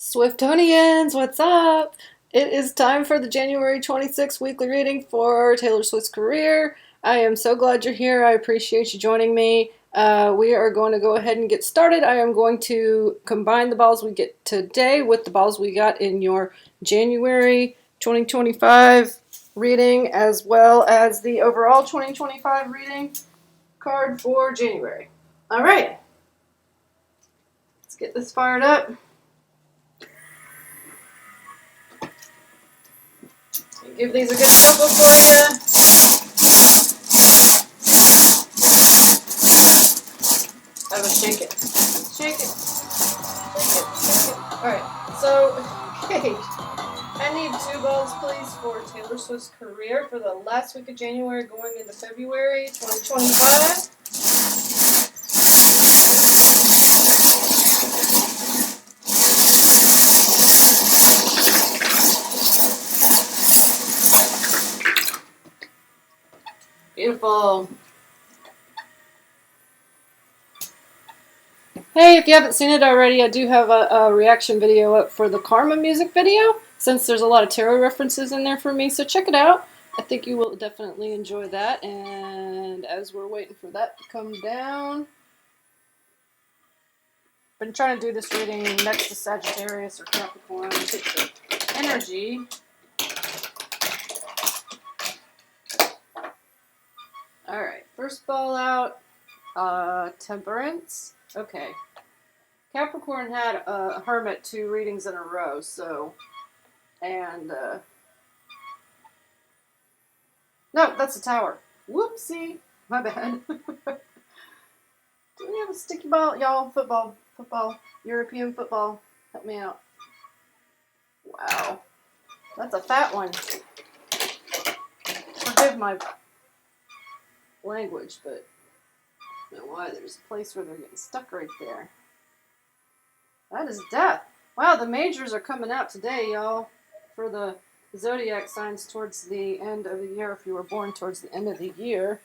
Swiftonians, what's up? It is time for the January 26th weekly reading for Taylor Swift's career. I am so glad you're here. I appreciate you joining me. We are going to go ahead and get started. I am going to combine the balls we get today with the balls we got in your January 2025 reading, as well as the overall 2025 reading card for January. All right, let's get this fired up. Give these a good shuffle for you. I will shake it. Shake it. Shake it. Shake it. Alright, so, Kate, I need 2 balls, please, for Taylor Swift's career for the last week of January going into February 2025. Beautiful. Hey, if you haven't seen it already, I do have a reaction video up for the Karma music video, since there's a lot of tarot references in there for me, so check it out. I think you will definitely enjoy that, and as we're waiting for that to come down, been trying to do this reading next to Sagittarius or Capricorn to get the energy. Alright, first ball out, Temperance. Okay. Capricorn had a Hermit 2 readings in a row, so, and, no, that's a Tower. Whoopsie. My bad. Do we have a sticky ball? Y'all, football, European football. Help me out. Wow. That's a fat one. Forgive my language, but I don't know why. There's a place where they're getting stuck right there. That is Death. Wow, the majors are coming out today, y'all, for the zodiac signs towards the end of the year, if you were born towards the end of the year.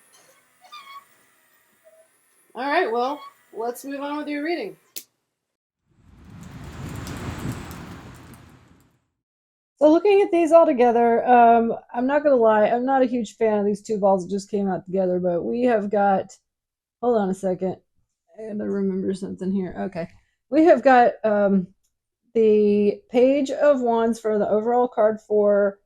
Alright, well, let's move on with your reading. So looking at these all together, I'm not going to lie, I'm not a huge fan of these 2 balls that just came out together, but we have got, hold on a second, I gotta remember something here. Okay, we have got the Page of Wands for the overall card for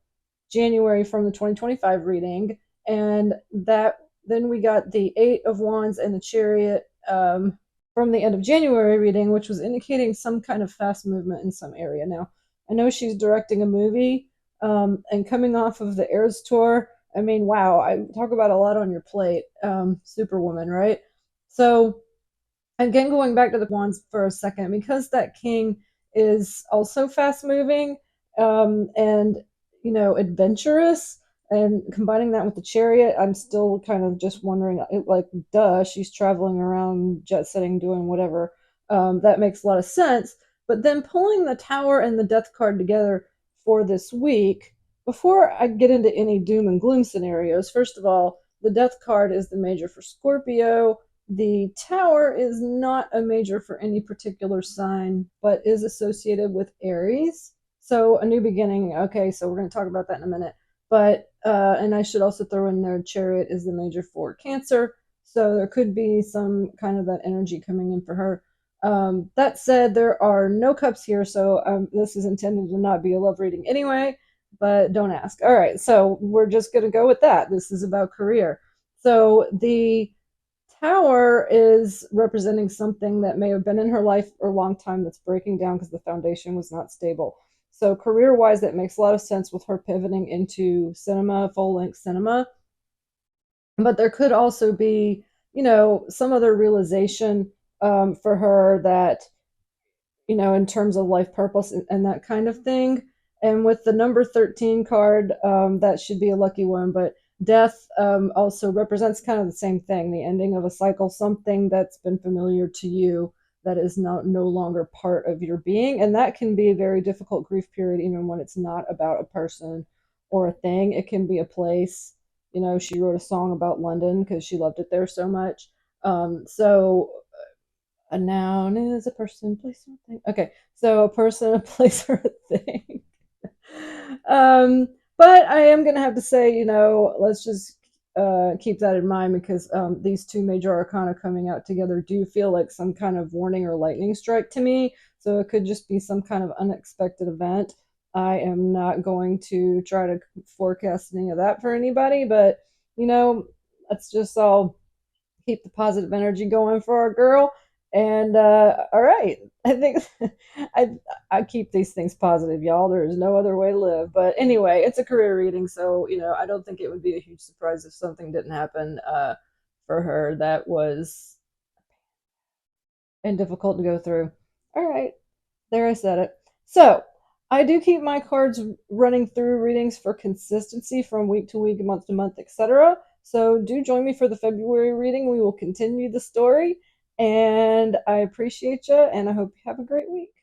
January from the 2025 reading, and that then we got the 8 of Wands and the Chariot from the end of January reading, which was indicating some kind of fast movement in some area. Now, I know she's directing a movie, and coming off of the Eras tour, I mean, wow, I talk about a lot on your plate, Superwoman, right? So, again, going back to the Wands for a second, because that King is also fast moving, and, you know, adventurous, and combining that with the Chariot, I'm still kind of just wondering, like, duh, she's traveling around, jet setting, doing whatever. That makes a lot of sense. But then pulling the Tower and the Death card together for this week, before I get into any doom and gloom scenarios, first of all, the Death card is the major for Scorpio. The Tower is not a major for any particular sign, but is associated with Aries. So a new beginning. Okay, so we're going to talk about that in a minute. But, and I should also throw in there, Chariot is the major for Cancer. So there could be some kind of that energy coming in for her. That said, there are no cups here, so this is intended to not be a love reading anyway, but don't ask. All right, so we're just going to go with that. This is about career. So the Tower is representing something that may have been in her life for a long time that's breaking down because the foundation was not stable. So career-wise, that makes a lot of sense with her pivoting into cinema, full-length cinema. But there could also be, you know, some other realization for her that, you know, in terms of life purpose and that kind of thing. And with the number 13 card, that should be a lucky one, but Death also represents kind of the same thing, the ending of a cycle, something that's been familiar to you that is no longer part of your being. And that can be a very difficult grief period, even when it's not about a person or a thing. It can be a place. You know, she wrote a song about London because she loved it there so much. So A noun is a person, place, or thing. Okay, so a person, a place, or a thing. um, but I am gonna have to say, let's just keep that in mind because these two major arcana coming out together do feel like some kind of warning or lightning strike to me. So it could just be some kind of unexpected event. I am not going to try to forecast any of that for anybody, but let's just all keep the positive energy going for our girl. And all right, I think I I keep these things positive, y'all. There is no other way to live. But anyway, it's a career reading, so I don't think it would be a huge surprise if something didn't happen for her that was and difficult to go through. All right, there I said it. So I do keep my cards running through readings for consistency from week to week, month to month, etc. So do join me for the February reading. We will continue the story. And I appreciate you, and I hope you have a great week.